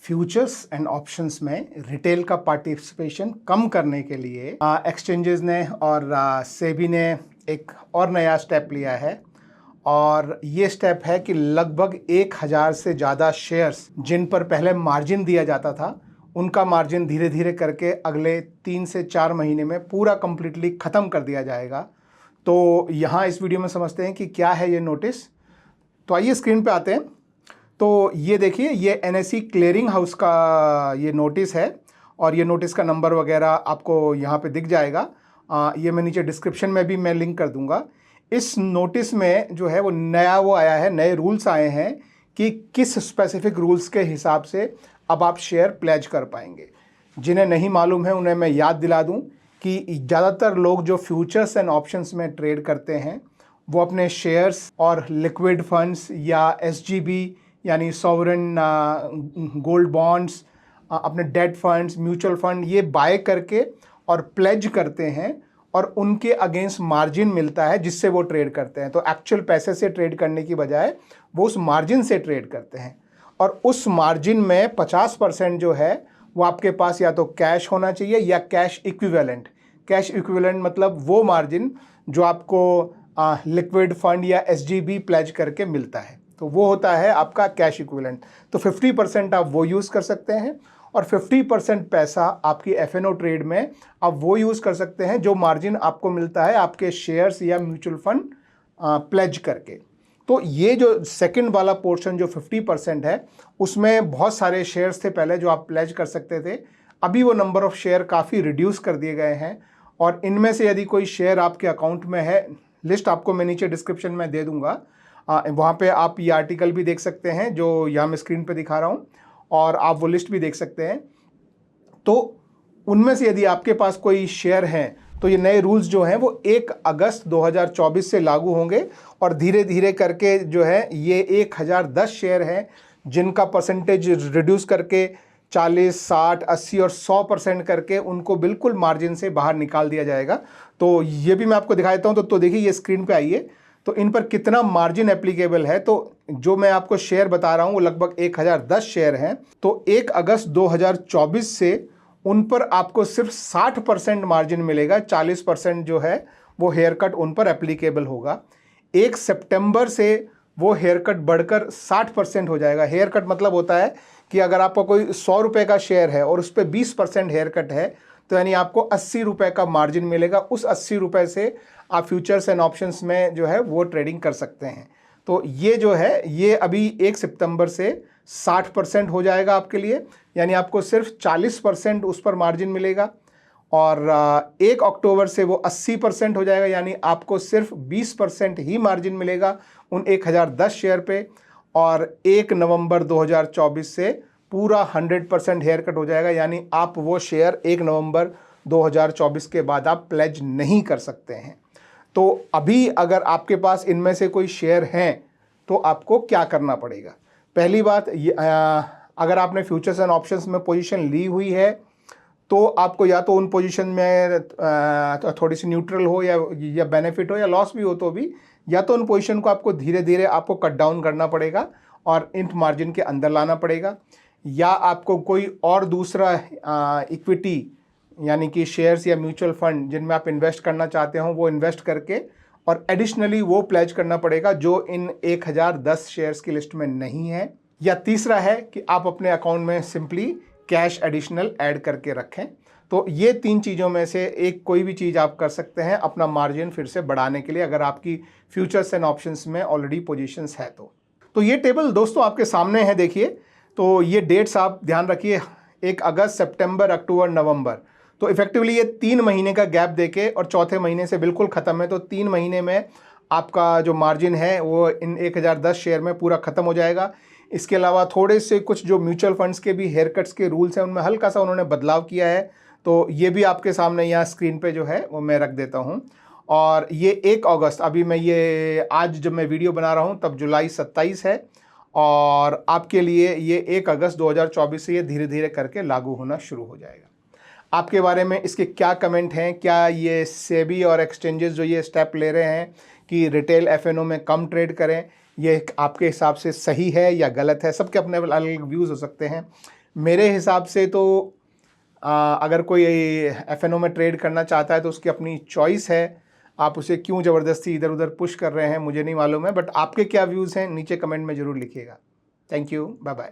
Futures and options में retail का participation कम करने के लिए एक्सचेंजेस ने और सेबी ने एक और नया स्टेप लिया है। और ये स्टेप है कि लगभग 1000 से ज़्यादा शेयर्स जिन पर पहले मार्जिन दिया जाता था, उनका मार्जिन धीरे धीरे करके अगले 3 से 4 महीने में पूरा कंप्लीटली ख़त्म कर दिया जाएगा। तो यहाँ इस वीडियो में समझते हैं कि क्या है ये नोटिस। तो आइए स्क्रीन पे आते हैं। तो ये देखिए, ये NSE क्लियरिंग हाउस का ये नोटिस है और ये नोटिस का नंबर वगैरह आपको यहाँ पे दिख जाएगा। ये मैं नीचे डिस्क्रिप्शन में भी मैं लिंक कर दूंगा। इस नोटिस में जो है वो नया वो आया है, नए रूल्स आए हैं कि किस स्पेसिफिक रूल्स के हिसाब से अब आप शेयर प्लेज कर पाएंगे। जिन्हें नहीं मालूम है उन्हें मैं याद दिला दूं कि ज़्यादातर लोग जो फ्यूचर्स एंड ऑप्शंस में ट्रेड करते हैं वो अपने शेयर्स और लिक्विड फंड्स या SGB यानी सॉवरेन गोल्ड बॉन्ड्स, अपने डेट फंड्स, म्यूचुअल फंड ये बाय करके और प्लेज करते हैं और उनके अगेंस्ट मार्जिन मिलता है जिससे वो ट्रेड करते हैं। तो एक्चुअल पैसे से ट्रेड करने की बजाय वो उस मार्जिन से ट्रेड करते हैं और उस मार्जिन में 50% जो है वो आपके पास या तो कैश होना चाहिए या कैश इक्विवेलेंट। कैश इक्विवेलेंट मतलब वो मार्जिन जो आपको लिक्विड फंड या SGB प्लेज करके मिलता है, तो वो होता है आपका कैश इक्विवेलेंट। तो 50% आप वो यूज़ कर सकते हैं और 50% पैसा आपकी FNO ट्रेड में आप वो यूज़ कर सकते हैं जो मार्जिन आपको मिलता है आपके शेयर्स या म्यूचुअल फंड प्लेज करके। तो ये जो सेकंड वाला पोर्शन जो 50% है, उसमें बहुत सारे शेयर्स थे पहले जो आप प्लेज कर सकते थे। अभी वो नंबर ऑफ़ शेयर काफ़ी रिड्यूस कर दिए गए हैं और इनमें से यदि कोई शेयर आपके अकाउंट में है, लिस्ट आपको मैं नीचे डिस्क्रिप्शन में दे दूँगा, वहाँ पे आप ये आर्टिकल भी देख सकते हैं जो यहाँ मैं स्क्रीन पे दिखा रहा हूँ और आप वो लिस्ट भी देख सकते हैं। तो उनमें से यदि आपके पास कोई शेयर हैं तो ये नए रूल्स जो हैं वो 1 अगस्त 2024 से लागू होंगे और धीरे धीरे करके जो है ये 1010 शेयर हैं जिनका परसेंटेज रिड्यूस करके 40, 60, 80 और 100% करके उनको बिल्कुल मार्जिन से बाहर निकाल दिया जाएगा। तो ये भी मैं आपको दिखा देता हूँ। तो देखिए, ये स्क्रीन पे आइए, तो इन पर कितना मार्जिन एप्लीकेबल है। तो जो मैं आपको शेयर बता रहा हूँ वो लगभग 1010 शेयर हैं। तो 1 अगस्त 2024 से उन पर आपको सिर्फ 60% मार्जिन मिलेगा, 40% जो है वो हेयर कट उन पर एप्लीकेबल होगा। 1 सितंबर से वो हेयर कट बढ़कर 60% हो जाएगा। हेयर कट मतलब होता है कि अगर आपका कोई 100 रुपये का शेयर है और उस पर 20% हेयर कट है तो यानी आपको 80 रुपये का मार्जिन मिलेगा। उस 80 रुपये से आप फ्यूचर्स एंड ऑप्शंस में जो है वो ट्रेडिंग कर सकते हैं। तो ये जो है ये अभी 1 सितंबर से 60% हो जाएगा आपके लिए, यानी आपको सिर्फ 40% उस पर मार्जिन मिलेगा। और 1 अक्टूबर से वो 80% हो जाएगा, यानी आपको सिर्फ 20% ही मार्जिन मिलेगा उन 1010 शेयर पे। और 1 नवंबर 2024 से पूरा 100% हेयर कट हो जाएगा, यानी आप वो शेयर 1 नवंबर 2024 के बाद आप प्लेज नहीं कर सकते हैं। तो अभी अगर आपके पास इनमें से कोई शेयर हैं तो आपको क्या करना पड़ेगा? पहली बात, अगर आपने फ्यूचर्स एंड ऑप्शंस में पोजीशन ली हुई है तो आपको या तो उन पोजीशन में थोड़ी सी न्यूट्रल हो या बेनिफिट हो या लॉस भी हो, तो भी या तो उन पोजीशन को आपको धीरे धीरे आपको कट डाउन करना पड़ेगा और इन मार्जिन के अंदर लाना पड़ेगा, या आपको कोई और दूसरा इक्विटी यानी कि शेयर्स या म्यूचुअल फंड जिनमें आप इन्वेस्ट करना चाहते हो वो इन्वेस्ट करके और एडिशनली वो प्लेज करना पड़ेगा जो इन 1010 शेयर्स की लिस्ट में नहीं है। या तीसरा है कि आप अपने अकाउंट में सिंपली कैश एडिशनल ऐड करके रखें। तो ये 3 चीज़ों में से एक कोई भी चीज़ आप कर सकते हैं अपना मार्जिन फिर से बढ़ाने के लिए, अगर आपकी फ्यूचर्स एंड ऑप्शंस में ऑलरेडी पोजीशंस है तो ये टेबल दोस्तों आपके सामने है, देखिए। तो ये डेट्स आप ध्यान रखिए, 1 अगस्त, सितंबर, अक्टूबर, नवंबर। तो इफेक्टिवली ये 3 महीने का गैप देके और चौथे महीने से बिल्कुल ख़त्म है। तो 3 महीने में आपका जो मार्जिन है वो इन 1010 शेयर में पूरा ख़त्म हो जाएगा। इसके अलावा थोड़े से कुछ जो म्यूचुअल फंड्स के भी हेयर कट्स के रूल्स हैं उनमें हल्का सा उन्होंने बदलाव किया है। तो ये भी आपके सामने यहाँ स्क्रीन पे जो है वो मैं रख देता हूँ। और ये 1 अगस्त, अभी मैं ये आज जब मैं वीडियो बना रहा हूँ तब जुलाई 27 है और आपके लिए ये 1 अगस्त 2024 से ये धीरे धीरे करके लागू होना शुरू हो जाएगा। आपके बारे में इसके क्या कमेंट हैं? क्या ये सेबी और एक्सचेंजेस जो ये स्टेप ले रहे हैं कि रिटेल FNO में कम ट्रेड करें, ये आपके हिसाब से सही है या गलत है? सबके अपने अलग व्यूज़ हो सकते हैं। मेरे हिसाब से तो अगर कोई FNO में ट्रेड करना चाहता है तो उसकी अपनी चॉइस है, आप उसे क्यों ज़बरदस्ती इधर उधर पुश कर रहे हैं मुझे नहीं मालूम है, बट आपके क्या व्यूज़ हैं नीचे कमेंट में ज़रूर लिखिएगा। Thank you, bye bye.